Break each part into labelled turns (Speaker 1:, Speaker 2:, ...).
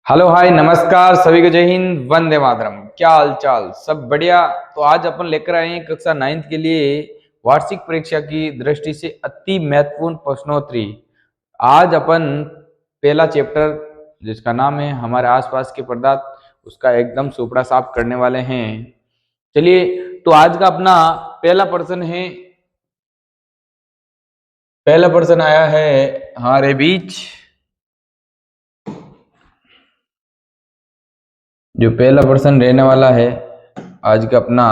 Speaker 1: Hello hi नमस्कार सभी को जय हिंद वंदे मातरम। क्या हाल चाल, सब बढ़िया। तो आज अपन लेकर आए हैं कक्षा 9th के लिए वार्षिक परीक्षा की दृष्टि से अति महत्वपूर्ण प्रश्नोत्तरी। आज अपन पहला चैप्टर जिसका नाम है हमारे आसपास के पदार्थ उसका एकदम सुपड़ा साफ करने वाले हैं। चलिए, तो आज का अपना पहला प्रश्न आया है हमारे बीच। जो पहला प्रश्न रहने वाला है आज का अपना,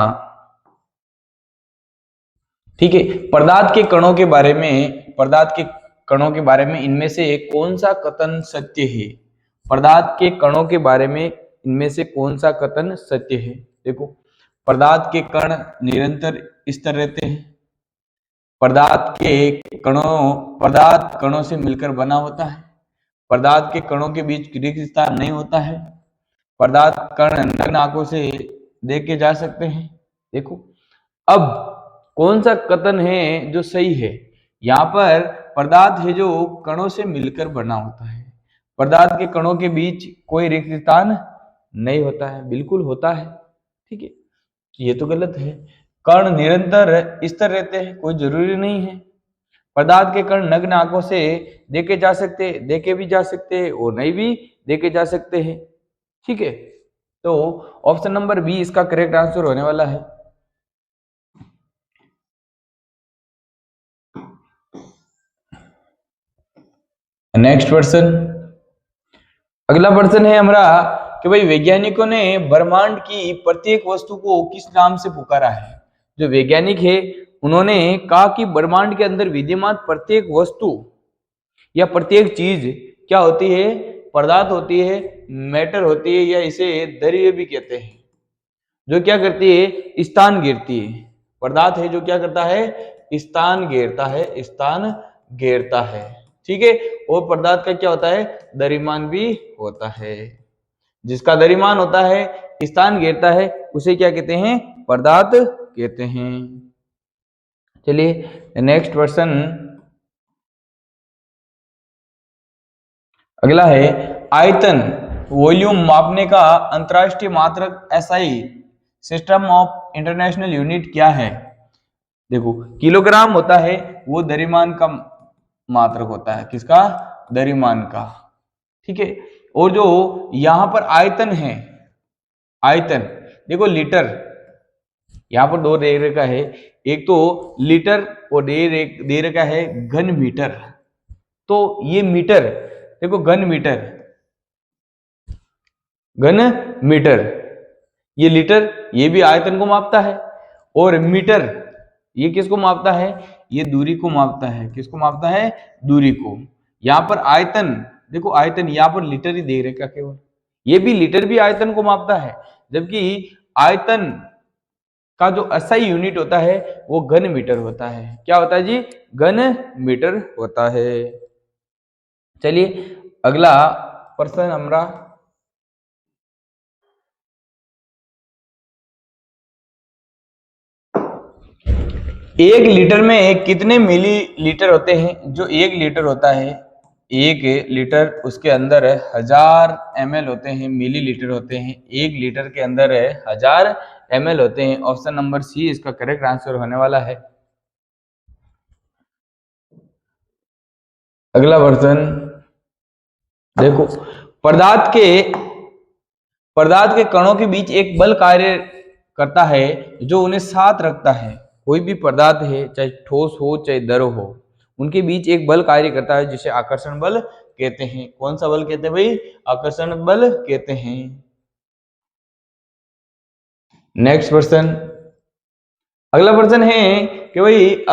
Speaker 1: ठीक है, पदार्थ के कणों के बारे में इनमें से कौन सा कथन सत्य है। पदार्थ के कणों के बारे में इनमें से कौन सा कथन सत्य है। देखो, पदार्थ के कण निरंतर स्थिर रहते हैं। पदार्थ कणों से मिलकर बना होता है। पदार्थ के कणों के बीच रिक्त स्थान नहीं होता है। पदार्थ कण नग्न आंखों से देखे जा सकते हैं। देखो, अब कौन सा कथन है जो सही है। यहाँ पर पदार्थ है जो कणों से मिलकर बना होता है। पदार्थ के कणों के बीच कोई रिक्त स्थान नहीं होता है, बिल्कुल होता है। ठीक है, ये तो गलत है। कण निरंतर स्थिर रहते हैं, कोई जरूरी नहीं है। पदार्थ के कण नग्न आंखों से देखे भी जा सकते हैं और नहीं भी देखे जा सकते हैं। ठीक है, तो ऑप्शन नंबर बी इसका करेक्ट आंसर होने वाला है। नेक्स्ट पर्सन, अगला पर्सन है हमारा कि भाई वैज्ञानिकों ने ब्रह्मांड की प्रत्येक वस्तु को किस नाम से पुकारा है। जो वैज्ञानिक है उन्होंने कहा कि ब्रह्मांड के अंदर विद्यमान प्रत्येक वस्तु या प्रत्येक चीज क्या होती है, पदार्थ होती है, मैटर होती है, या इसे द्रव्य भी कहते हैं। जो क्या करती है, स्थान घेरती है। पदार्थ है जो क्या करता है, स्थान घेरता है। ठीक है, और पदार्थ का क्या होता है, द्रव्यमान भी होता है। जिसका द्रव्यमान होता है, स्थान घेरता है, उसे क्या कहते हैं, पदार्थ कहते हैं। चलिए नेक्स्ट क्वेश्चन, अगला है आयतन वॉल्यूम मापने का अंतरराष्ट्रीय मात्रक SI system of international unit क्या है। देखो, किलोग्राम होता है वो द्रव्यमान का मात्रक होता है। किसका, द्रव्यमान का। ठीक है, और जो यहां पर आयतन है, आयतन देखो लीटर, यहां पर दो दे रखा है, एक तो लीटर और दे रखा है घन मीटर। तो ये मीटर, देखो घन मीटर, ये लीटर ये भी आयतन को मापता है, और मीटर ये किसको मापता है, ये दूरी को मापता है। किसको मापता है, दूरी को। यहां पर आयतन, देखो आयतन यहां पर लीटर ही दे रखा केवल, ये भी लीटर भी आयतन को मापता है, जबकि आयतन का जो एसआई यूनिट होता है वो घन मीटर होता है। क्या होता है जी, घन मीटर होता है। चलिए अगला प्रश्न हमारा, एक लीटर में कितने मिलीलीटर होते हैं। जो एक लीटर होता है, एक लीटर उसके अंदर 1000 ml होते हैं, मिलीलीटर होते हैं। एक लीटर के अंदर 1000 ml होते हैं। ऑप्शन नंबर सी इसका करेक्ट आंसर होने वाला है। अगला क्वेश्चन देखो, पदार्थ के कणों के बीच एक बल कार्य करता है जो उन्हें साथ रखता है। कोई भी पदार्थ है, चाहे ठोस हो चाहे द्रव हो, उनके बीच एक बल कार्य करता है जिसे आकर्षण बल कहते हैं। कौन सा बल कहते हैं भाई, आकर्षण बल कहते हैं। नेक्स्ट पर्सन, अगला पर्सन है कि भाई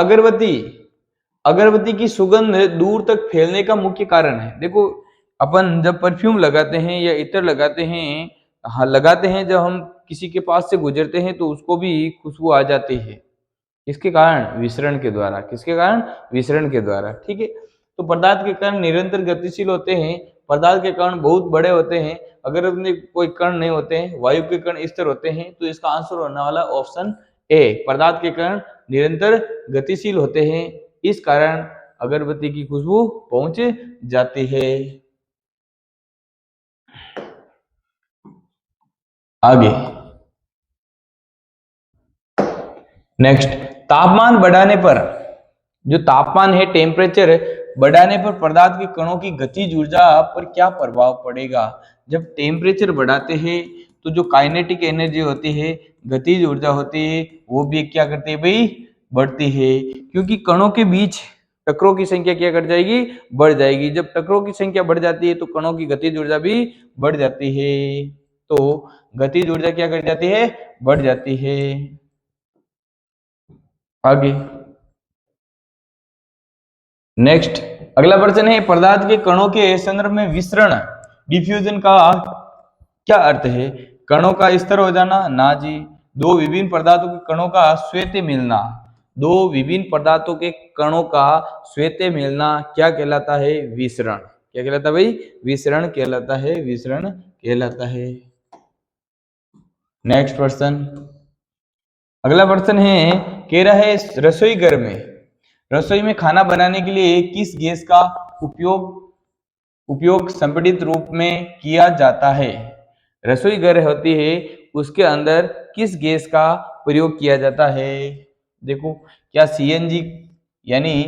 Speaker 1: अगरबत्ती की सुगंध दूर तक फैलने का मुख्य कारण है। देखो, अपन जब परफ्यूम लगाते हैं या इत्र लगाते हैं, हाँ लगाते हैं, जब हम किसी के पास से गुजरते हैं तो उसको भी खुशबू आ जाती है। किसके कारण, विसरण के द्वारा। किसके कारण, विसरण के द्वारा। ठीक है, तो पदार्थ के कण निरंतर गतिशील होते हैं। पदार्थ के कण बहुत बड़े होते हैं। अगर अपने कोई कण नहीं होते हैं, वायु के कण स्थिर होते हैं, तो इसका आंसर होने वाला ऑप्शन ए, पदार्थ के कण निरंतर गतिशील होते हैं, इस कारण अगरबत्ती की खुशबू पहुंच जाती है। आगे नेक्स्ट, तापमान बढ़ाने पर, जो तापमान है टेम्परेचर बढ़ाने पर पदार्थ के कणों की गतिज ऊर्जा पर क्या प्रभाव पड़ेगा। जब टेम्परेचर बढ़ाते हैं तो जो काइनेटिक एनर्जी होती है, गतिज ऊर्जा होती है, वो भी क्या करती है भाई, बढ़ती है, क्योंकि कणों के बीच टकराव की संख्या क्या कर जाएगी, बढ़ जाएगी। जब टकराव की संख्या बढ़ जाती है तो कणों की गतिज ऊर्जा भी बढ़ जाती है, तो गतिज ऊर्जा क्या कर जाती है, बढ़ जाती है। आगे नेक्स्ट, अगला प्रश्न है, पदार्थ के कणों के संदर्भ में विसरण डिफ्यूजन का क्या अर्थ है। कणों का स्तर हो जाना, ना जी। दो विभिन्न पदार्थों के कणों का श्वेत मिलना, दो विभिन्न पदार्थों के कणों का श्वेत मिलना क्या कहलाता है, विसरण। क्या कहलाता है भाई, विसरण कहलाता है, विसरण कहलाता है। नेक्स्ट प्रश्न, अगला प्रश्न है, कह रहा है रसोई घर में, रसोई में खाना बनाने के लिए किस गैस का उपयोग संपीड़ित रूप में किया जाता है। रसोई घर होती है, उसके अंदर किस गैस का प्रयोग किया जाता है। देखो, क्या सीएनजी यानी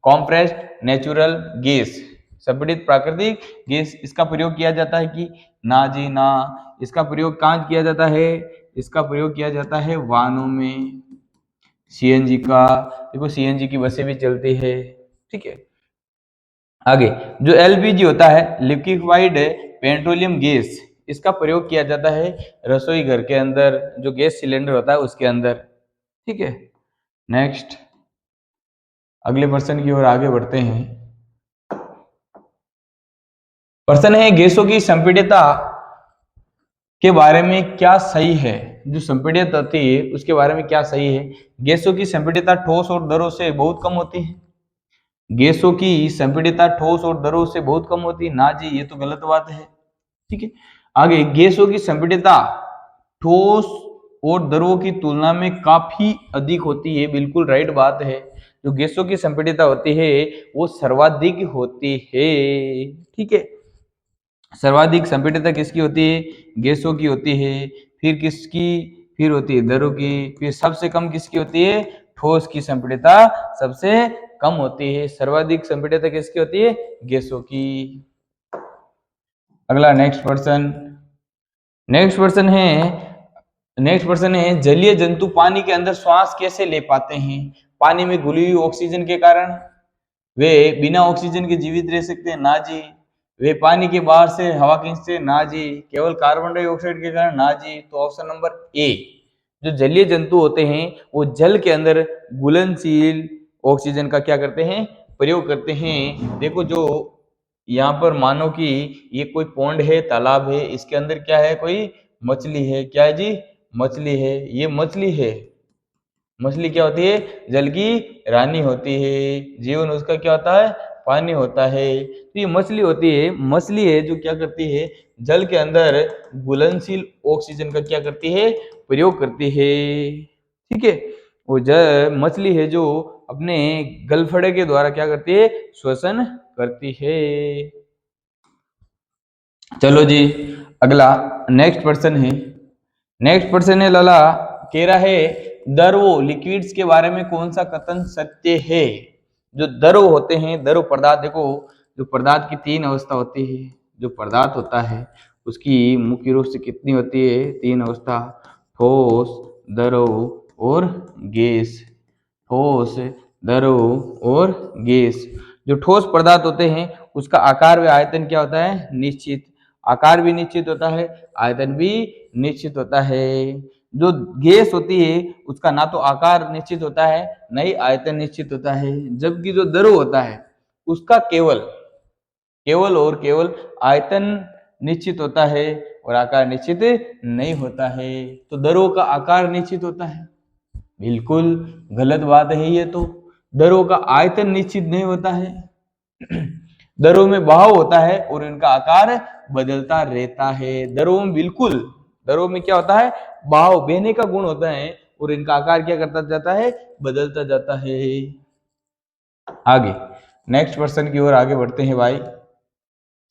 Speaker 1: कॉम्प्रेस्ड नेचुरल गैस, संपीड़ित प्राकृतिक गैस, इसका प्रयोग किया जाता है कि ना जी ना। इसका प्रयोग कहाँ किया जाता है, इसका प्रयोग किया जाता है वाहनों में, सीएनजी का। देखो सीएनजी की बसें भी चलती है, ठीक है। आगे, जो एलपीजी होता है, लिक्विफाइड पेट्रोलियम गैस, इसका प्रयोग किया जाता है रसोई घर के अंदर, जो गैस सिलेंडर होता है उसके अंदर, ठीक है। नेक्स्ट, अगले प्रश्न की ओर आगे बढ़ते हैं। प्रश्न है, गैसों की संपीड्यता के बारे में क्या सही है। जो संपीड्यता होती है उसके बारे में क्या सही है। गैसों की संपीड्यता ठोस और द्रव से बहुत कम होती है। गैसों की संपीड्यता ठोस और द्रव से बहुत कम होती है, ना जी, ये तो गलत बात है, ठीक है। आगे, गैसों की संपीड्यता ठोस और द्रवों की तुलना में काफी अधिक होती है, बिल्कुल राइट बात है। जो गैसों की संपीड्यता होती है वो सर्वाधिक होती है, ठीक है। सर्वाधिक संपीड्यता किसकी होती है, गैसों की होती है। फिर किसकी, फिर होती है द्रव की। फिर सबसे कम किसकी होती है, ठोस की संपीड्यता सबसे कम होती है। सर्वाधिक संपीड्यता किसकी होती है, गैसों की। अगला नेक्स्ट प्रश्न है, जलीय जंतु पानी के अंदर श्वास कैसे ले पाते हैं। पानी में घुली हुई ऑक्सीजन के कारण वे बिना ऑक्सीजन के जीवित रह सकते हैं, ना जी। वे पानी के बाहर से हवा खींचते हैं, ना जी। केवल कार्बन डाइऑक्साइड के कारण, ना जी। तो ऑप्शन नंबर ए, जो जलीय जंतु होते हैं वो जल के अंदर घुलनशील ऑक्सीजन का क्या करते हैं, प्रयोग करते हैं। देखो, जो यहाँ पर मानो कि ये कोई पौंड है, तालाब है, इसके अंदर क्या है, कोई मछली है। क्या है जी, मछली है। ये मछली है, मछली क्या होती है, जल की रानी होती है। जीवन उसका क्या होता है, पानी होता है। तो ये मछली होती है, मछली है जो क्या करती है, जल के अंदर घुलनशील ऑक्सीजन का क्या करती है, प्रयोग करती है, ठीक है। वो मछली है जो अपने गलफड़े के द्वारा क्या करती है, श्वसन करती है। चलो जी, अगला नेक्स्ट प्रश्न है लाला, कह रहा है द्रव लिक्विड्स के बारे में कौन सा कथन सत्य है। जो द्रव होते हैं, द्रव पदार्थ, देखो जो पदार्थ की तीन अवस्था होती है, जो पदार्थ होता है उसकी मुख्य रूप से कितनी होती है, तीन अवस्था, ठोस, द्रव और गैस। ठोस, द्रव और गैस। जो ठोस पदार्थ होते हैं उसका आकार व आयतन क्या होता है, निश्चित। आकार भी निश्चित होता है, आयतन भी निश्चित होता है। जो गैस होती है उसका ना तो आकार निश्चित होता है, न ही आयतन निश्चित होता है। जबकि जो द्रव होता है उसका केवल और केवल आयतन निश्चित होता है और आकार निश्चित नहीं होता है। तो द्रव का आकार निश्चित होता है, बिल्कुल गलत बात है ये तो। द्रव का आयतन निश्चित नहीं होता है। द्रव में बहाव होता है और इनका आकार बदलता रहता है। द्रव में क्या होता है, बहाव, बहने का गुण होता है और इनका आकार क्या करता जाता है, बदलता जाता है। आगे नेक्स्ट प्रश्न की ओर आगे बढ़ते हैं भाई।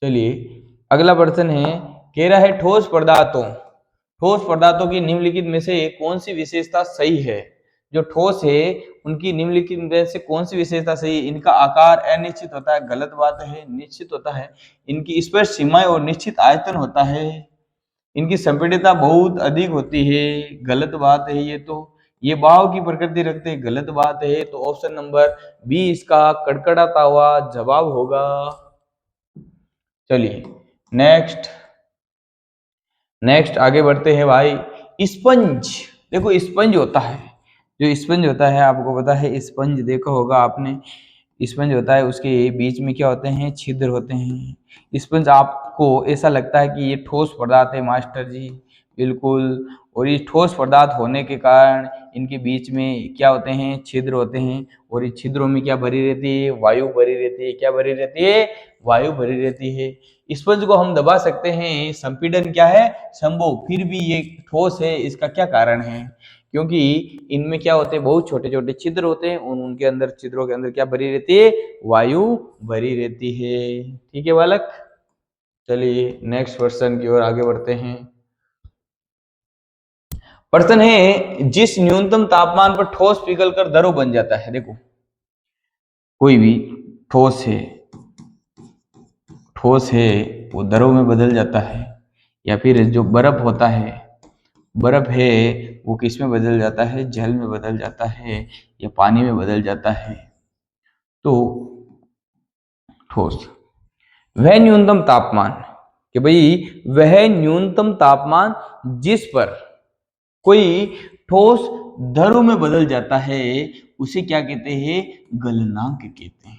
Speaker 1: चलिए, अगला प्रश्न है, कह रहा है ठोस पदार्थों की निम्नलिखित में से कौन सी विशेषता सही है? जो ठोस है उनकी निम्नलिखित में से कौन सी विशेषता सही है? इनका आकार अनिश्चित होता है, गलत बात है। निश्चित होता है, इनकी स्पष्ट सीमाएं और निश्चित आयतन होता है। इनकी संपीड़ितता बहुत अधिक होती है, गलत बात है ये भाव की प्रकृति रखते हैं, गलत बात है। तो ऑप्शन नंबर बी इसका कड़कड़ाता हुआ जवाब होगा। चलिए नेक्स्ट आगे बढ़ते हैं भाई। स्पंज, देखो स्पंज होता है, जो स्पंज होता है आपको पता है, स्पंज देखा होगा आपने, स्पंज होता है उसके बीच में क्या होते हैं? छिद्र होते हैं। स्पंज आपको ऐसा लगता है कि ये ठोस पदार्थ है मास्टर जी, बिल्कुल। और ये ठोस पदार्थ होने के कारण इनके बीच में क्या होते हैं? छिद्र होते हैं। और इस छिद्रों में क्या भरी रहती है? वायु भरी रहती है। क्या भरी रहती है? वायु भरी रहती है। स्पंज को हम दबा सकते हैं, संपीड़न क्या है? संभव, फिर भी ये ठोस है। इसका क्या कारण है? क्योंकि इनमें क्या होते हैं? बहुत छोटे छोटे छिद्र होते हैं, उनके अंदर, छिद्रों के अंदर क्या भरी रहती है? वायु भरी रहती है। ठीक है बालक, चलिए नेक्स्ट क्वेश्चन की ओर आगे बढ़ते हैं। प्रश्न है, जिस न्यूनतम तापमान पर ठोस पिघलकर द्रव बन जाता है। देखो कोई भी ठोस है वो द्रव में बदल जाता है, या फिर जो बर्फ होता है, बर्फ है वो किस में बदल जाता है? जल में बदल जाता है या पानी में बदल जाता है। तो ठोस, वह न्यूनतम तापमान, कि भाई वह न्यूनतम तापमान जिस पर कोई ठोस द्रव में बदल जाता है उसे क्या कहते हैं? गलनांक कहते हैं।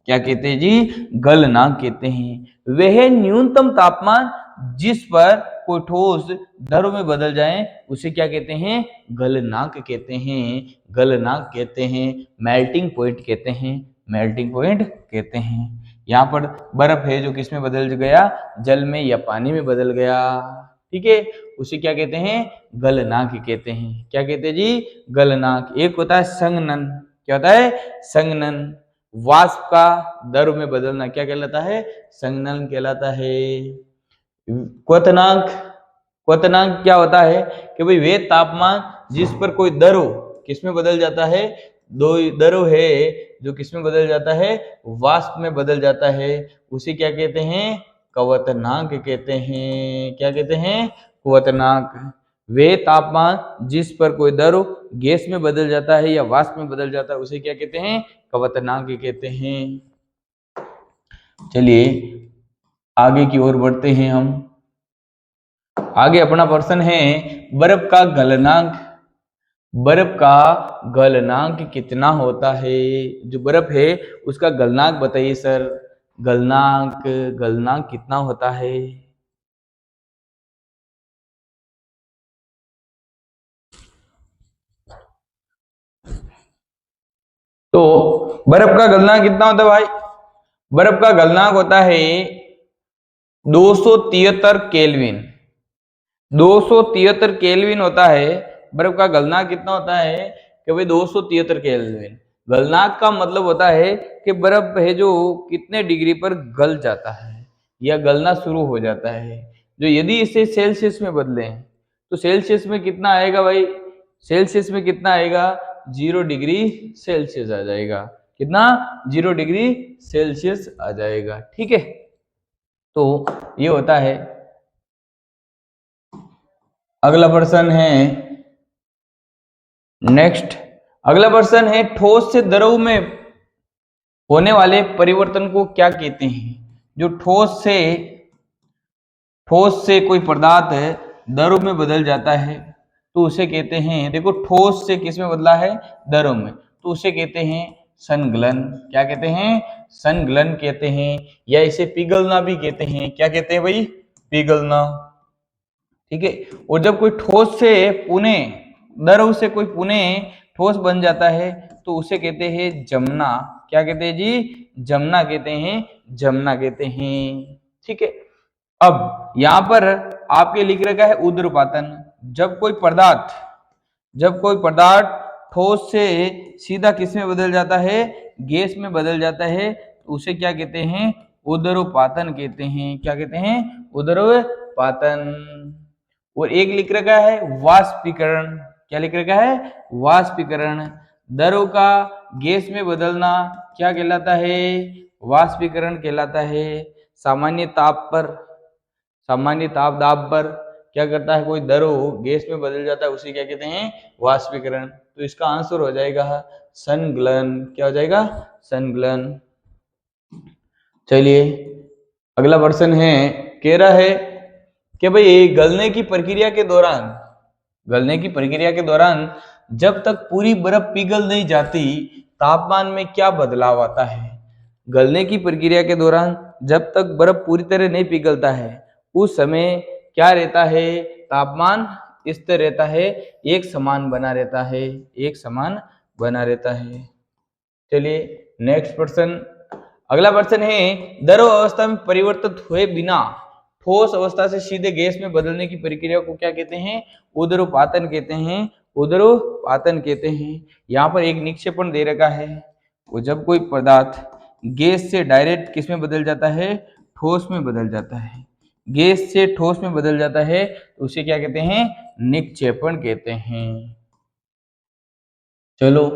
Speaker 1: क्या कहते हैं जी? गलनांक कहते हैं। वह न्यूनतम तापमान जिस पर कोई ठोस द्रव में बदल जाए उसे क्या कहते हैं? गलनांक कहते हैं। गलनांक कहते हैं, मेल्टिंग पॉइंट कहते हैं, मेल्टिंग पॉइंट कहते हैं। यहाँ पर बर्फ है जो किस में बदल गया? जल में या पानी में बदल गया। ठीक है, उसे क्या कहते हैं? गलनांक कहते हैं। क्या कहते हैं जी? गलनांक। एक होता है संघनन, क्या होता है? संघनन। वाष्प का द्रव में बदलना क्या कहलाता है? संघनन कहलाता है। क्वथनांक, क्वथनांक क्या होता है? कि भाई वे तापमान जिस पर कोई द्रव किस में बदल जाता है? दो द्रव है जो किस में बदल जाता है? वाष्प में बदल जाता है, उसे क्या कहते हैं? क्वथनांक कहते हैं। क्या कहते हैं? क्वथनांक। वे तापमान जिस पर कोई द्रव गैस में बदल जाता है या वाष्प में बदल जाता है उसे क्या कहते हैं? क्वथनांक कहते हैं। चलिए आगे की ओर बढ़ते हैं हम। आगे अपना प्रश्न है, बर्फ का गलनांक, बर्फ का गलनांक कितना होता है? जो बर्फ है उसका गलनांक बताइए सर। गलनांक कितना होता है? तो बर्फ का गलनांक कितना होता है भाई? बर्फ का गलनांक होता है 273 केल्विन। 273 केल्विन होता है। बर्फ का गलनांक कितना होता है? कि भाई 273 केल्विन। गलनांक का मतलब होता है कि बर्फ है जो कितने डिग्री पर गल जाता है या गलना शुरू हो जाता है। जो यदि इसे सेल्सियस में बदलें तो सेल्सियस में कितना आएगा भाई? सेल्सियस में कितना आएगा? 0 डिग्री सेल्सियस आ जाएगा। कितना? 0 डिग्री सेल्सियस आ जाएगा। ठीक है, तो ये होता है। अगला प्रश्न है, नेक्स्ट अगला प्रश्न है, ठोस से द्रव में होने वाले परिवर्तन को क्या कहते हैं? जो ठोस से कोई पदार्थ है द्रव में बदल जाता है तो उसे कहते हैं, देखो ठोस से किस में बदला है? द्रव में, तो उसे कहते हैं संगलन। क्या कहते हैं? संगलन कहते हैं, या इसे पिघलना भी कहते हैं। क्या कहते हैं भाई? पिघलना। ठीक है, और जब कोई ठोस से पुनः, द्रव से कोई पुनः ठोस बन जाता है तो उसे कहते हैं जमना। क्या कहते हैं जी? जमना कहते हैं, जमना कहते हैं। ठीक है, अब यहां पर आपके लिख रखा है ऊर्ध्वपातन। जब कोई पदार्थ ठोस से सीधा किस में बदल जाता है? गैस में बदल जाता है, तो उसे क्या कहते हैं? ऊर्ध्वपातन कहते हैं। क्या कहते हैं? ऊर्ध्वपातन। और एक लिख रखा है वाष्पीकरण। क्या लिख रखा है? वाष्पीकरण। द्रव का गैस में बदलना क्या कहलाता है? वाष्पीकरण कहलाता है। सामान्य ताप पर, सामान्य ताप दाब पर क्या करता है? कोई द्रव गैस में बदल जाता है, उसे क्या कहते हैं? वाष्पीकरण। तो इसका आंसर हो जाएगा संघनन। क्या हो जाएगा? संघनन। चलिए अगला प्रश्न है, कह रहा है कि भाई गलने की प्रक्रिया के दौरान, गलने की प्रक्रिया के दौरान जब तक पूरी बर्फ पिघल नहीं जाती तापमान में क्या बदलाव आता है? गलने की प्रक्रिया के दौरान जब तक बर्फ पूरी तरह नहीं पिघलता है उस समय क्या रहता है? तापमान स्थिर रहता है, एक समान बना रहता है, एक समान बना रहता है। चलिए नेक्स्ट प्रश्न, अगला प्रश्न है, द्रव अवस्था में परिवर्तित हुए बिना ठोस अवस्था से सीधे गैस में बदलने की प्रक्रिया को क्या कहते हैं? उदरोपातन कहते हैं। उदरोपातन कहते हैं। यहाँ पर एक निक्षेपण दे रखा है, वो जब कोई पदार्थ गैस से डायरेक्ट किस में बदल जाता है? ठोस में बदल जाता है। गैस से ठोस में बदल जाता है तो उसे क्या कहते हैं? निक्षेपण कहते हैं। चलो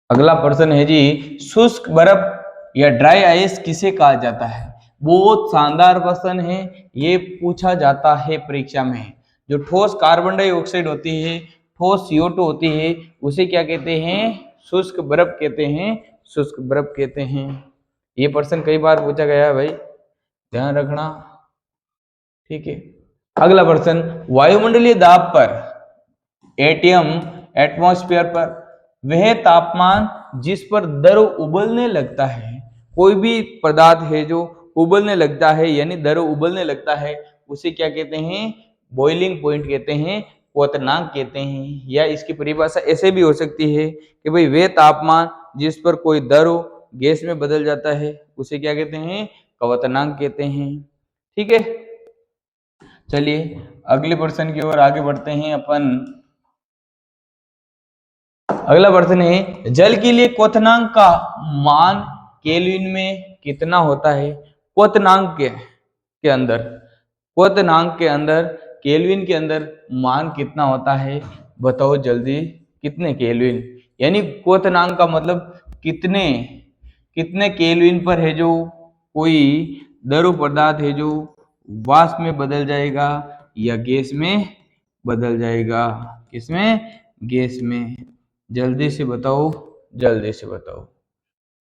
Speaker 1: अगला प्रश्न है जी, शुष्क बर्फ या ड्राई आइस किसे कहा जाता है? बहुत शानदार प्रश्न है, ये पूछा जाता है परीक्षा में। जो ठोस कार्बन डाइऑक्साइड होती है, ठोस CO2 होती है, उसे क्या कहते हैं? शुष्क बर्फ कहते हैं। शुष्क बर्फ कहते हैं। ये प्रश्न कई बार पूछा गया है भाई, ध्यान रखना। ठीक है, अगला प्रश्न, वायुमंडलीय दाब पर एटीएम एटमॉस्फेयर पर वह तापमान जिस पर द्रव उबलने लगता है, कोई भी पदार्थ है जो उबलने लगता है यानी द्रव उबलने लगता है उसे क्या कहते हैं? बॉइलिंग पॉइंट कहते हैं, क्वथनांक कहते हैं। या इसकी परिभाषा ऐसे भी हो सकती है कि भाई वह तापमान जिस पर कोई द्रव गैस में बदल जाता है उसे क्या कहते हैं? क्वथनांक कहते हैं। ठीक है, चलिए अगले प्रश्न की ओर आगे बढ़ते हैं अपन। अगला प्रश्न है, जल के लिए क्वथनांक का मान केल्विन में कितना होता है? क्वथनांक के अंदर, क्वथनांक के अंदर केल्विन के अंदर मान कितना होता है? बताओ जल्दी, कितने केल्विन? यानी क्वथनांक का मतलब कितने कितने केल्विन पर है जो कोई द्रव पदार्थ है जो वाष्प में बदल जाएगा या गैस में बदल जाएगा? किसमें? गैस में। जल्दी से बताओ, जल्दी से बताओ।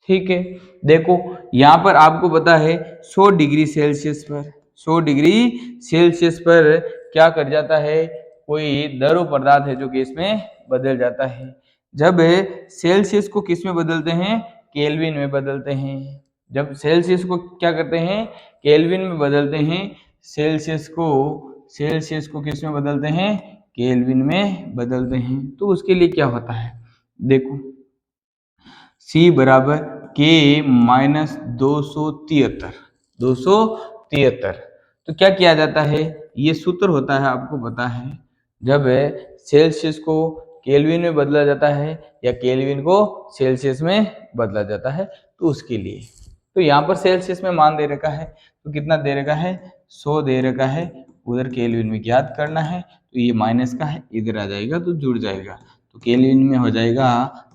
Speaker 1: ठीक है, देखो यहाँ पर आपको पता है 100 डिग्री सेल्सियस पर, 100 डिग्री सेल्सियस पर क्या कर जाता है? कोई द्रव पदार्थ है जो गैस में बदल जाता है। जब सेल्सियस को किस में बदलते हैं? केल्विन में बदलते हैं। जब सेल्सियस को क्या करते हैं? केल्विन में बदलते हैं। सेल्सियस को किस में बदलते हैं? केल्विन में बदलते हैं। तो उसके लिए क्या होता है? देखो C बराबर K माइनस 273। तो क्या किया जाता है? ये सूत्र होता है, आपको पता है, जब सेल्सियस को केल्विन में बदला जाता है या केल्विन को सेल्सियस में बदला जाता है तो उसके लिए। तो यहाँ पर सेल्सियस में मान दे रखा है, तो कितना दे रखा है? 100 दे रखा है, उधर केल्विन में ज्ञात करना है, तो ये माइनस का है, इधर आ जाएगा तो जुड़ जाएगा, तो केल्विन में हो जाएगा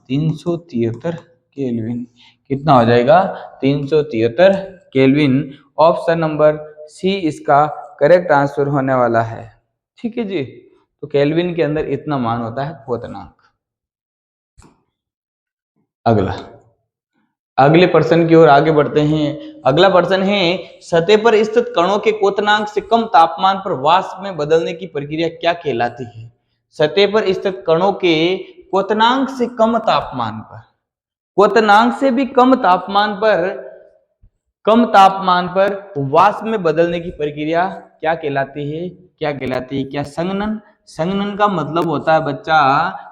Speaker 1: 373 केल्विन। कितना हो जाएगा? 373 केल्विन। ऑप्शन नंबर सी इसका करेक्ट आंसर होने वाला है। ठीक है जी, तो केल्विन के अंदर इतना मान होता है क्वथनांक। अगले प्रश्न की ओर आगे बढ़ते हैं। अगला प्रश्न है, सतह पर स्थित कणों के क्वथनांक से कम तापमान पर वाष्प में बदलने की प्रक्रिया क्या कहलाती है? सतह पर स्थित कणों के क्वथनांक से कम तापमान पर, क्वथनांक से भी कम तापमान पर वाष्प में बदलने की प्रक्रिया क्या कहलाती है? क्या कहलाती है? क्या संघनन? संघनन का मतलब होता है बच्चा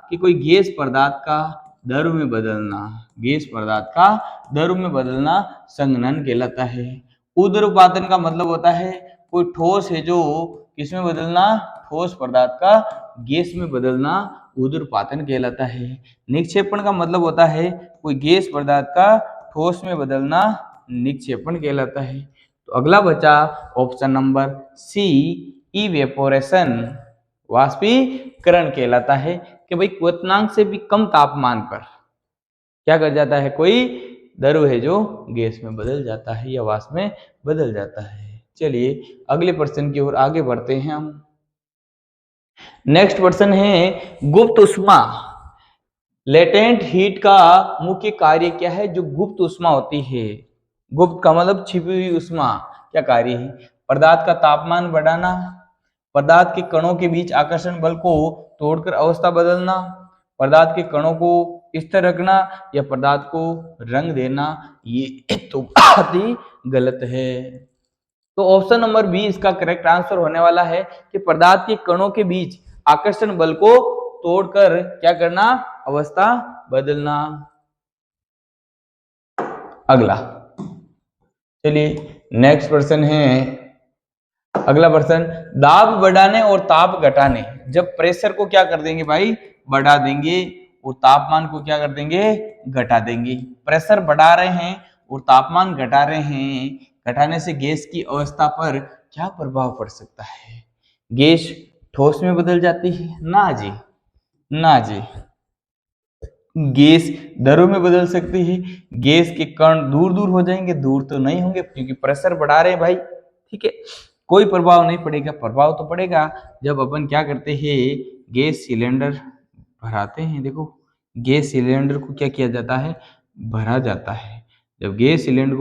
Speaker 1: कि कोई गैस पदार्थ का द्रव में बदलना, गैस पदार्थ का द्रव में बदलना संघनन कहलाता है। उदरोपातन का मतलब होता है कोई ठोस है जो किसमें बदलना? ठोस पदार्थ का गैस में बदलना उदरोपातन कहलाता है। निक्षेपण का मतलब होता है कोई गैस पदार्थ का ठोस में बदलना निक्षेपण कहलाता है। तो अगला बचा ऑप्शन नंबर सी, इवेपोरेशन वाष्पीकरण कहलाता है कि भाई क्वथनांक से भी कम तापमान पर क्या कर जाता है, कोई द्रव है जो गैस में बदल जाता है या वाष्प में बदल जाता है। चलिए अगले प्रश्न की ओर आगे बढ़ते हैं हम। नेक्स्ट प्रश्न है गुप्त ऊष्मा। लेटेंट हीट का मुख्य कार्य क्या है? जो गुप्त ऊष्मा होती है, गुप्त का मतलब छिपी हुई ऊष्मा, क्या कार्य है? पदार्थ का तापमान बढ़ाना, पदार्थ के कणों के बीच आकर्षण बल को तोड़कर अवस्था बदलना, पदार्थ के कणों को स्थिर रखना या पदार्थ को रंग देना। ये तो बहुत ही गलत है। तो ऑप्शन नंबर बी इसका करेक्ट आंसर होने वाला है कि पदार्थ के कणों के बीच आकर्षण बल को तोड़कर क्या करना, अवस्था बदलना। अगला चलिए नेक्स्ट प्रश्न है, अगला प्रश्न, दाब बढ़ाने और ताप घटाने, जब प्रेशर को क्या कर देंगे भाई, बढ़ा देंगे और तापमान को क्या कर देंगे, घटा देंगे। प्रेशर बढ़ा रहे हैं और तापमान घटा रहे हैं, घटाने से गैस की अवस्था पर क्या प्रभाव पड़ सकता है? गैस ठोस में बदल जाती है? ना जी, ना जी। गैस द्रव में बदल सकती है, गैस के कण दूर दूर हो जाएंगे, दूर तो नहीं होंगे क्योंकि प्रेशर बढ़ा रहे हैं भाई, ठीक है। कोई प्रभाव नहीं पड़ेगा, प्रभाव तो पड़ेगा जब अपन क्या करते हैं, गैस सिलेंडर भराते हैं। देखो गैस सिलेंडर को क्या किया जाता है, भरा जाता है। जब गैस सिलेंडर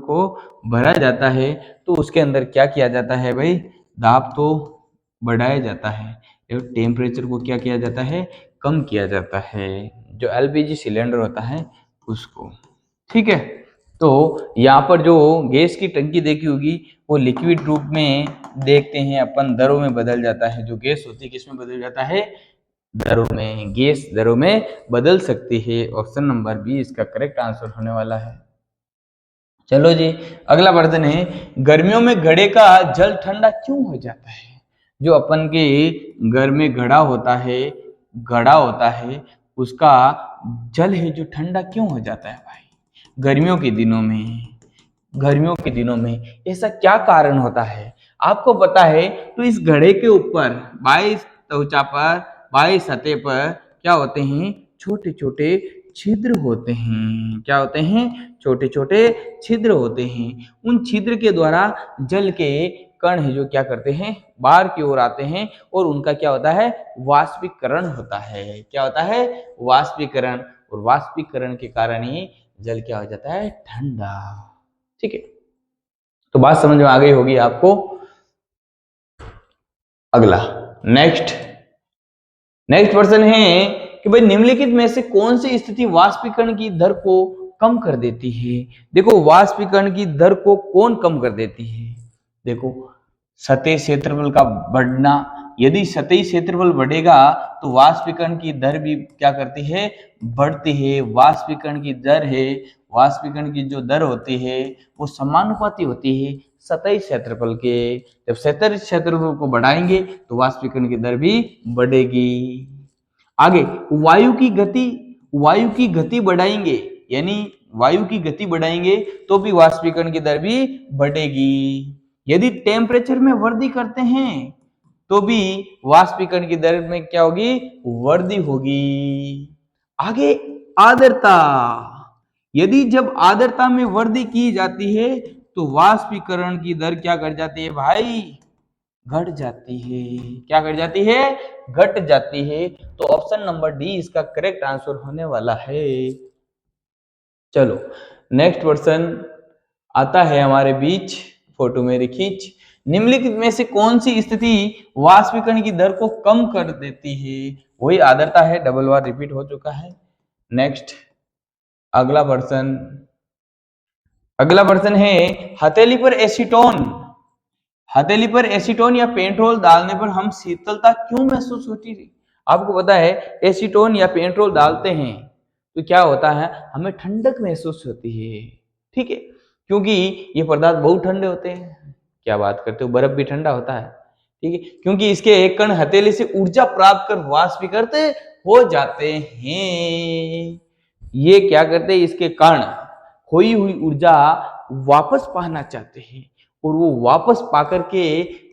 Speaker 1: को भरा जाता है तो उसके अंदर क्या किया जाता है भाई, दाब तो बढ़ाया जाता है, टेम्परेचर को क्या किया जाता है, कम किया जाता है, जो एलपीजी सिलेंडर होता है उसको, ठीक है। तो यहाँ पर जो गैस की टंकी देखी होगी वो लिक्विड रूप में देखते हैं अपन, द्रव में बदल जाता है। जो गैस होती है किस में बदल जाता है, द्रव में। गैस द्रव में बदल सकती है। ऑप्शन नंबर बी इसका करेक्ट आंसर होने वाला है। चलो जी अगला प्रश्न है, गर्मियों में घड़े का जल ठंडा क्यों हो जाता है? जो अपन के घर में घड़ा होता है उसका जल है जो ठंडा क्यों हो जाता है भाई? गर्मियों के दिनों में ऐसा क्या कारण होता है? आपको पता है तो इस घड़े के ऊपर 22 त्वचा पर, 22 सतह पर क्या होते हैं, छोटे छोटे छिद्र होते हैं। क्या होते हैं, छोटे छोटे छिद्र होते हैं। उन छिद्र के द्वारा जल के कण है जो क्या करते हैं, बाहर की ओर आते हैं और उनका क्या होता है, वाष्पीकरण होता है। क्या होता है, वाष्पीकरण। और वाष्पीकरण के कारण ही जल क्या हो जाता है, ठंडा, ठीक है। तो बात समझ में आ गई होगी आपको। अगला नेक्स्ट प्रश्न है कि भाई निम्नलिखित में से कौन सी स्थिति वाष्पीकरण की दर को कम कर देती है? देखो वाष्पीकरण की दर को कौन कम कर देती है? देखो सतह क्षेत्रफल का बढ़ना। यदि सतही क्षेत्रफल बढ़ेगा तो वाष्पीकरण की दर भी क्या करती है, बढ़ती है। वाष्पीकरण की दर है, वाष्पीकरण की जो दर होती है वो समानुपाती होती है सतही क्षेत्रफल के। जब सतही क्षेत्रफल को बढ़ाएंगे तो वाष्पीकरण की दर भी बढ़ेगी। आगे वायु की गति बढ़ाएंगे, यानी वायु की गति बढ़ाएंगे तो भी वाष्पीकरण की दर भी बढ़ेगी। यदि टेम्परेचर में वृद्धि करते हैं तो भी वाष्पीकरण की दर में क्या होगी, वृद्धि होगी। आगे आर्द्रता, यदि जब आर्द्रता में वृद्धि की जाती है तो वाष्पीकरण की दर क्या कर जाती है भाई, घट जाती है। क्या घट जाती है, घट जाती है। तो ऑप्शन नंबर डी इसका करेक्ट आंसर होने वाला है। चलो नेक्स्ट क्वेश्चन आता है हमारे बीच, फोटो मेरी खींच। निम्नलिखित में से कौन सी स्थिति वाष्पीकरण की दर को कम कर देती है? वही आर्द्रता है, डबल बार रिपीट हो चुका है। नेक्स्ट अगला प्रश्न है हथेली पर एसीटोन या पेंटोल डालने पर हम शीतलता क्यों महसूस होती है? आपको पता है एसीटोन या पेंटोल डालते हैं तो क्या होता है, हमें ठंडक महसूस होती है, ठीक है, क्योंकि ये पदार्थ बहुत ठंडे होते हैं। क्या बात करते हो, बर्फ भी ठंडा होता है, ठीक है, क्योंकि इसके एक कण हथेली से ऊर्जा प्राप्त कर वाष्पीकृत हो जाते हैं। ये क्या करते हैं, इसके कण खोई हुई ऊर्जा वापस पाना चाहते हैं और वो वापस पाकर के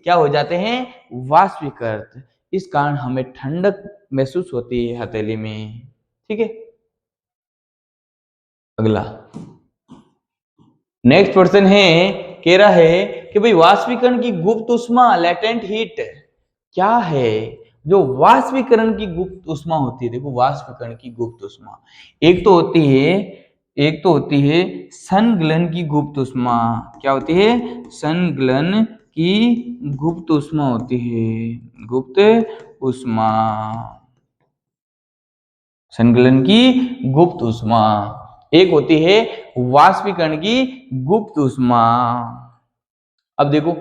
Speaker 1: क्या हो जाते हैं, वाष्पीकृत। इस कारण हमें ठंडक महसूस होती है हथेली में। ठीक है, अगला नेक्स्ट क्वेश्चन है, कह रहा है कि भाई वाष्पीकरण की गुप्त उष्मा लेटेंट हीट क्या है। जो वाष्पीकरण की गुप्त उष्मा होती है, देखो वाष्पीकरण की गुप्त उष्मा एक तो होती है, एक तो होती है संगलन की गुप्त उष्मा। क्या होती है, संगलन की गुप्त उष्मा होती है, गुप्त उष्मा, संकलन की गुप्त उष्मा। एक होती है वाष्पीकरण की गुप्त उष्मा। अब देखो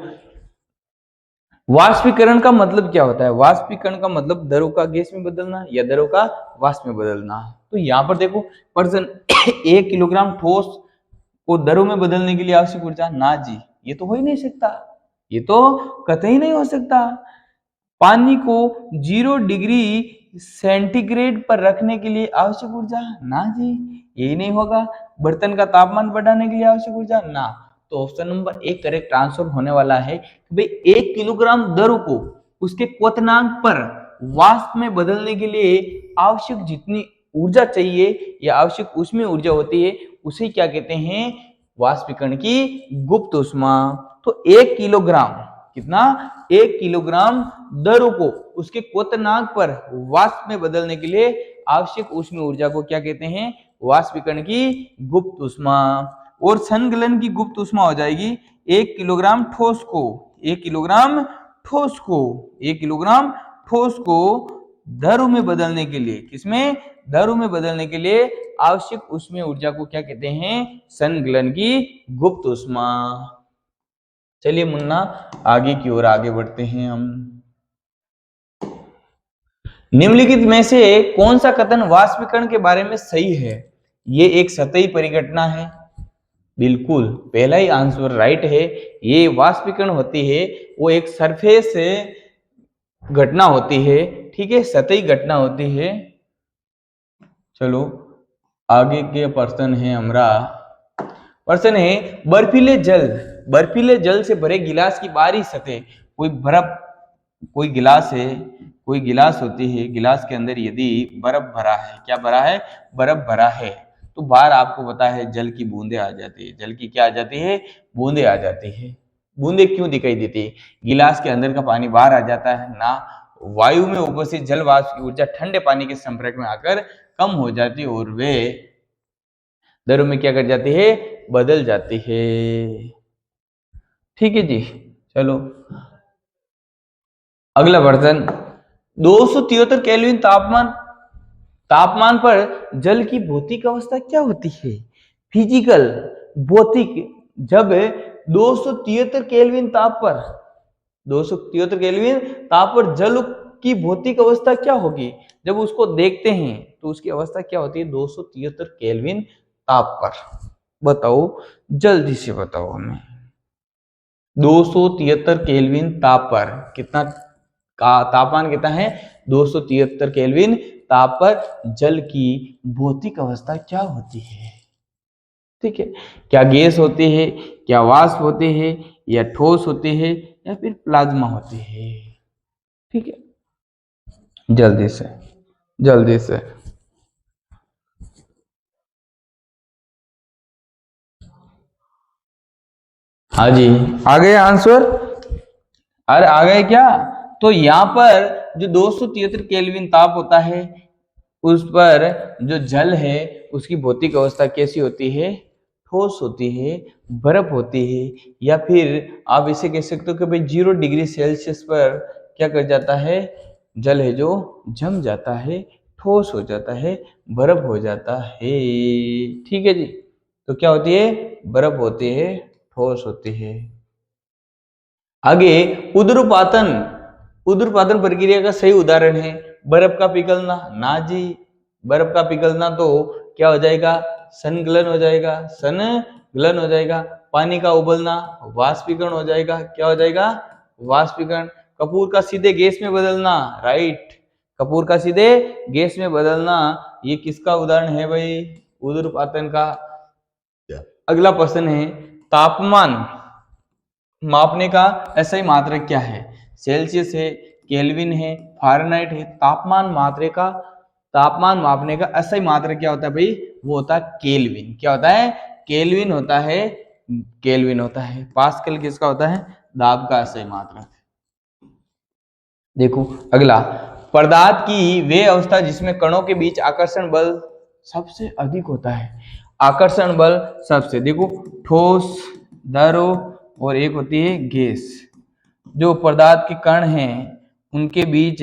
Speaker 1: वाष्पीकरण का मतलब क्या होता है, वाष्पीकरण का मतलब द्रव का गैस में बदलना या द्रव का वाष्प में बदलना। तो यहाँ पर देखो पर्सन 1 किलोग्राम ठोस को द्रव में बदलने के लिए आवश्यक ऊर्जा, ना जी ये तो हो ही नहीं सकता, ये तो कतई नहीं हो सकता। पानी को 0 डिग्री सेंटीग्रेड पर रखने के लिए आवश्यक ऊर्जा, ना जी यही नहीं होगा। बर्तन का तापमान बढ़ाने के लिए आवश्यक ऊर्जा, ना। तो ऑप्शन नंबर 1 करेक्ट आंसर होने वाला है कि भाई 1 किलोग्राम द्रव को उसके क्वथनांक पर वाष्प में बदलने के लिए आवश्यक जितनी ऊर्जा चाहिए या आवश्यक उसमें ऊर्जा होती है उसे क्या कहते हैं, वाष्पीकरण की गुप्त उष्मा। तो 1 किलोग्राम कितना, 1 किलोग्राम द्रव को उसके क्वथनांक पर वाष्प में बदलने के लिए आवश्यक ऊष्मीय ऊर्जा को क्या कहते हैं, वाष्पीकरण की गुप्त उष्मा। और संगलन की गुप्त उष्मा हो जाएगी 1 किलोग्राम ठोस को, 1 किलोग्राम ठोस को, 1 किलोग्राम ठोस को द्रव में बदलने के लिए, किसमें, द्रव में बदलने के लिए आवश्यक ऊष्मीय ऊर्जा को क्या कहते हैं, संगलन की गुप्त उष्मा। चलिए मुन्ना आगे की ओर आगे बढ़ते हैं हम। निम्नलिखित में से कौन सा कथन वाष्पीकरण के बारे में सही है। ये एक सतही परिघटना है, बिल्कुल पहला ही आंसर राइट है। ये वाष्पीकरण होती है वो एक सरफेस घटना होती है, ठीक है, सतही घटना होती है। चलो आगे के प्रश्न है हमारा, प्रश्न है बर्फीले जल से भरे गिलास की बाहरी सतह, कोई बर्फ, कोई गिलास है, कोई गिलास होती है, गिलास के अंदर यदि बर्फ भरा है, क्या भरा है, बर्फ भरा है, तो बाहर आपको पता है जल की बूंदे आ जाती है, जल की क्या आ जाती है, बूंदे आ जाती है। बूंदे क्यों दिखाई देती है, गिलास के अंदर का पानी बाहर आ जाता है ना, वायु में उपस्थित जल वाष्प की ऊर्जा ठंडे पानी के संपर्क में आकर कम हो जाती है और वे द्रव में क्या कर जाती है, बदल जाती है। ठीक है जी, चलो अगला प्रश्न, 273 केल्विन तापमान पर जल की भौतिक अवस्था क्या होती है, फिजिकल भौतिक। जब 273 केल्विन ताप पर 273 केल्विन ताप पर जल की भौतिक अवस्था क्या होगी, जब उसको देखते हैं तो उसकी अवस्था क्या होती है 273 केल्विन ताप पर, बताओ जल्दी से बताओ हमें। 273 केल्विन ताप पर कितना का तापमान कितना है, 273 केल्विन ताप पर जल की भौतिक अवस्था क्या होती है। ठीक है, क्या गैस होती है, क्या वाष्प होती है, या ठोस होती है, या फिर प्लाज्मा होती है। ठीक है, जल्दी से जल्दी से। हाँ जी आ गए आंसर, अरे आ गए क्या। तो यहाँ पर जो 273 केल्विन ताप होता है उस पर जो जल है उसकी भौतिक अवस्था कैसी होती है, ठोस होती है, बर्फ होती है, या फिर आप इसे कह सकते हो कि भाई 0 डिग्री सेल्सियस पर क्या कर जाता है, जल है जो जम जाता है, ठोस हो जाता है, बर्फ हो जाता है। ठीक है जी, तो क्या होती है, बर्फ होती है, ठोस होती है। आगे उदरपातन प्रक्रिया का सही उदाहरण है बर्फ का पिघलना, ना जी बर्फ का पिघलना तो क्या हो जाएगा, संगलन हो जाएगा, संगलन हो जाएगा। पानी का उबलना वाष्पीकरण हो जाएगा, क्या हो जाएगा, वाष्पीकरण। कपूर का सीधे गैस में बदलना, राइट, कपूर का सीधे गैस में बदलना, ये किसका उदाहरण है भाई, उदरपातन का। अगला प्रश्न है, तापमान मापने का SI मात्रक क्या है? सेल्सियस है, केल्विन है, फ़ारेनहाइट है। तापमान मापने का SI मात्रक क्या होता है भाई? वो होता है केल्विन। क्या होता है? केल्विन होता है। केल्विन होता है। पास्कल किसका होता है? दाब का SI मात्रक। देखो अगला, पदार्थ की वे अवस्था जिसमें कणों के बीच आकर्षण बल सबसे अधिक होता है। आकर्षण बल सबसे, देखो ठोस, द्रव और एक होती है गैस। जो पदार्थ के कण हैं उनके बीच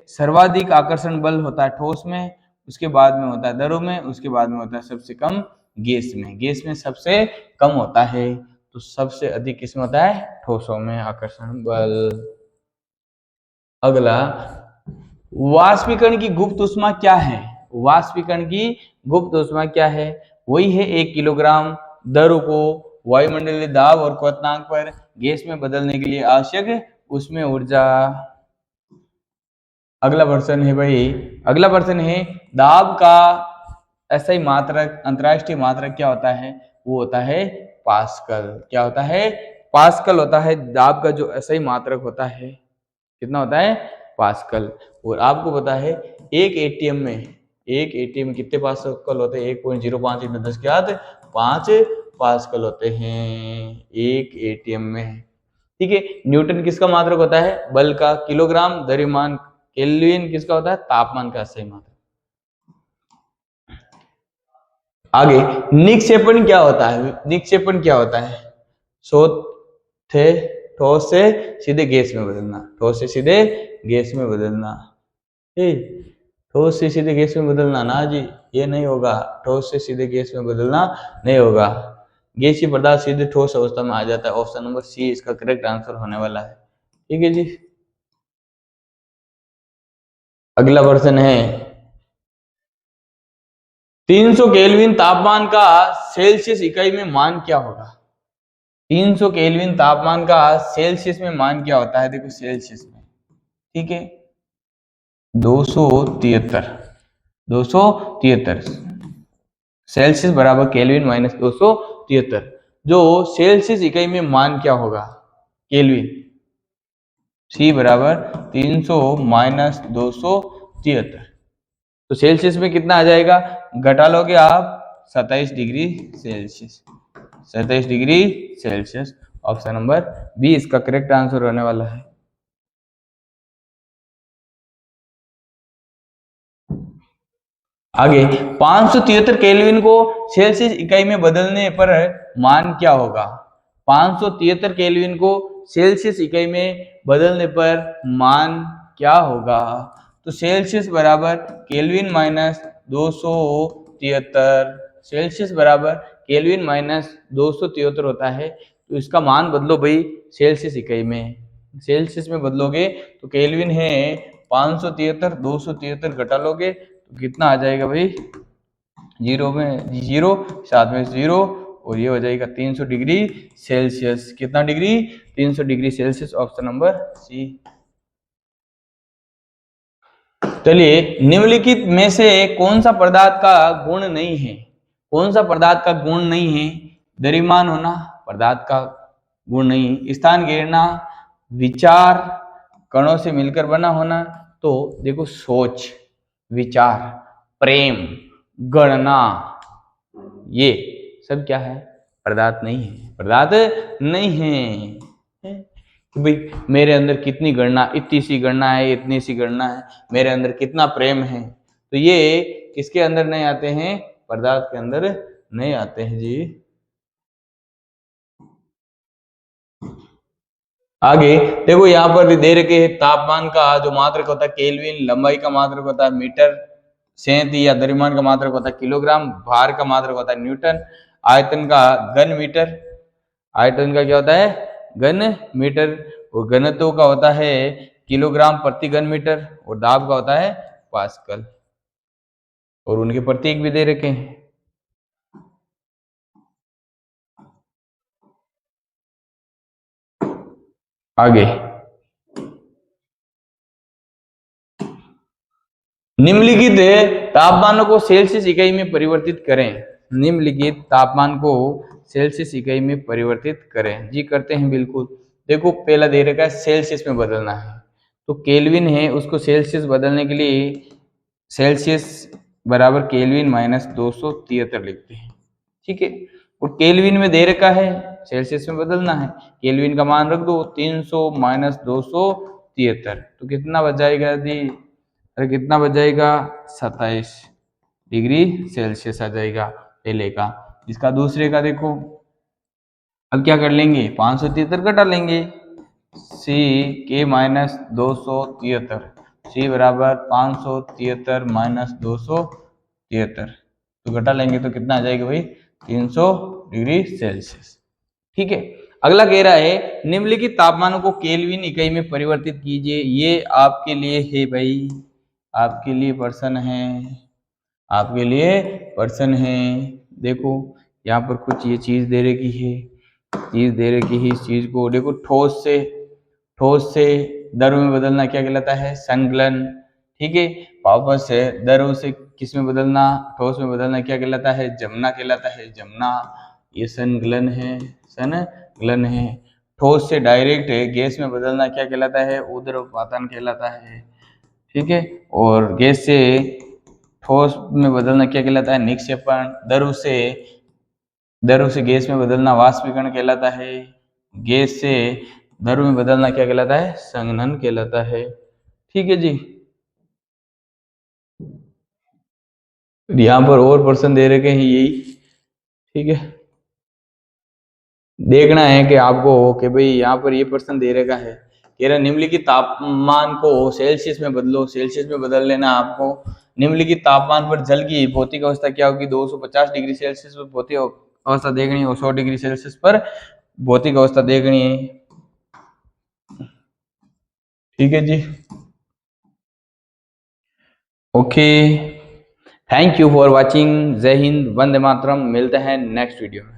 Speaker 1: सर्वाधिक आकर्षण बल होता है ठोस में, उसके बाद में होता है द्रव में, उसके बाद में होता है सबसे कम गैस में। गैस में सबसे कम होता है, तो सबसे अधिक किसमें होता है? ठोसों में आकर्षण बल। अगला, वाष्पीकरण की गुप्त ऊष्मा क्या है? वाष्पीकरण की गुप्त ऊष्मा क्या है? वही है 1 किलोग्राम द्रव को वायुमंडलीय दाब और क्वथनांक पर गैस में बदलने के लिए आवश्यक उसमें ऊर्जा। अगला प्रश्न है भाई, अगला प्रश्न है दाब का SI मात्रक, अंतरराष्ट्रीय मात्रक क्या होता है? वो होता है पास्कल। क्या होता है? पास्कल होता है दाब का जो SI मात्रक होता है। कितना होता है? पास्कल। और आपको पता है एक एटीएम में कितने पास्कल होते हैं? 1.05 × 10⁵ 5 पास्कल होते हैं एक एटीएम में। ठीक है। न्यूटन किसका मात्रक होता है? बल का। किलोग्राम द्रव्यमान। केल्विन किसका होता है? तापमान का SI मात्रक। आगे, निक्षेपण क्या होता है? निक्षेपण क्या होता है? ठोस से सीधे गैस में बदलना। ठोस से सीधे गैस में बदलना। ठोस से सीधे गैस में बदलना ना जी, ये नहीं होगा। ठोस से सीधे गैस में बदलना नहीं होगा। गैसीय पदार्थ सीधे ठोस अवस्था में आ जाता है। ऑप्शन नंबर सी इसका करेक्ट आंसर होने वाला है। ठीक है जी। अगला प्रश्न है 300 केल्विन तापमान का सेल्सियस इकाई में मान क्या होगा? 300 केल्विन तापमान का सेल्सियस में मान क्या होता है? देखो सेल्सियस में, ठीक है, 273 सेल्सियस बराबर केल्विन माइनस 273। जो सेल्सियस इकाई में मान क्या होगा? केल्विन। C बराबर 300 माइनस 273। तो सेल्सियस में कितना आ जाएगा? घटा लोगे आप 27 degree Celsius. 27 degree Celsius. Option number B इसका करेक्ट आंसर होने वाला है। आगे, 573 केल्विन को सेल्सियस इकाई में बदलने पर मान क्या होगा? 573 केल्विन को सेल्सियस इकाई में बदलने पर मान क्या होगा? तो सेल्सियस बराबर केल्विन माइनस 273। सेल्सियस बराबर केल्विन माइनस 273 होता है। तो इसका मान बदलो भाई सेल्सियस इकाई में। सेल्सियस में बदलोगे तो केल्विन है 573, 273 घटा लोगे तो कितना आ जाएगा भाई? जीरो में जीरो, साथ में जीरो, और ये हो जाएगा 300 डिग्री सेल्सियस। कितना degree? 300 degree Celsius. Option number C. चलिए, निम्नलिखित में से कौन सा पदार्थ का गुण नहीं है? कौन सा पदार्थ का गुण नहीं है? द्रव्यमान होना पदार्थ का गुण नहीं, स्थान घेरना, विचार, कणों से मिलकर बना होना। तो देखो सोच, विचार, प्रेम, गणना, ये सब क्या है? पदार्थ नहीं है। पदार्थ नहीं है कि भाई मेरे अंदर कितनी गणना, इतनी सी गणना है, इतनी सी गणना है, मेरे अंदर कितना प्रेम है, तो ये किसके अंदर नहीं आते हैं? पदार्थ के अंदर नहीं आते हैं जी। आगे देखो यहाँ पर दे रखे हैं तापमान का जो मात्रक होता है केल्विन, लंबाई का मात्रक होता है मीटर, सेंति या द्रव्यमान का मात्रक होता है किलोग्राम, भार का मात्रक होता है न्यूटन, आयतन का घन मीटर, आयतन का क्या होता है? घन मीटर, और घनत्व का होता है किलोग्राम प्रति घन मीटर, और दाब का होता है पास्कल, और उनके प्रतीक भी दे रखे हैं। आगे, निम्नलिखित तापमानों को सेल्सियस इकाई में परिवर्तित करें। निम्नलिखित तापमान को सेल्सियस इकाई में परिवर्तित करें जी। करते हैं बिल्कुल। देखो पहला दे रखा है सेल्सियस में बदलना है, तो केल्विन है उसको सेल्सियस बदलने के लिए सेल्सियस बराबर केल्विन माइनस 273 लिखते हैं, ठीक है। और केल्विन में दे रखा है सेल्सियस में बदलना है, केल्विन का मान रख दो 300 माइनस 273, तो कितना बच जाएगा दी, अरे कितना बच जाएगा 27 डिग्री सेल्सियस आ जाएगा पहले का। इसका दूसरे का देखो, अब क्या कर लेंगे 573 घटा लेंगे, सी के माइनस 273, सी बराबर 573 माइनस 273, तो घटा लेंगे तो कितना आ जाएगा भाई 300 डिग्री सेल्सियस, ठीक है। अगला कह रहा है निम्नलिखित तापमानों को केल्विन इकाई में परिवर्तित कीजिए, ये आपके लिए है भाई, आपके लिए प्रश्न है, आपके लिए प्रश्न है। देखो यहाँ पर कुछ ये चीज दे रखी है, चीज दे रखी है, इस चीज को देखो, ठोस से द्रव में बदलना क्या कहलाता है संगलन, ठीक है। वापस से द्रव से किस में बदलना, ठोस में बदलना क्या कहलाता है जमना कहलाता है, जमना, ये संगलन है, संगलन है। ठोस से डायरेक्ट गैस में बदलना क्या कहलाता है ऊर्ध्वपातन कहलाता है, ठीक है। और गैस से ठोस में बदलना क्या कहलाता है निक्षेपण, द्रव से गैस में बदलना वाष्पीकरण कहलाता है, गैस से द्रव में बदलना क्या कहलाता है संघनन कहलाता है, ठीक है जी। यहाँ पर और प्रश्न दे रखे हैं यही, ठीक है। देखना है कि आपको कि भाई यहाँ पर ये प्रश्न दे रखा है, कह रहा निम्नलिखित तापमान को सेल्सियस में बदलो, सेल्सियस में बदल लेना आपको। निम्नलिखित तापमान पर जल की भौतिक अवस्था क्या होगी, 250 डिग्री सेल्सियस पर भौतिक अवस्था देखनी है और 100 डिग्री सेल्सियस पर भौतिक अवस्था देखनी है, ठीक है जी। Okay, thank you for watching, जय हिंद, वंदे मातरम, मिलते हैं नेक्स्ट वीडियो में।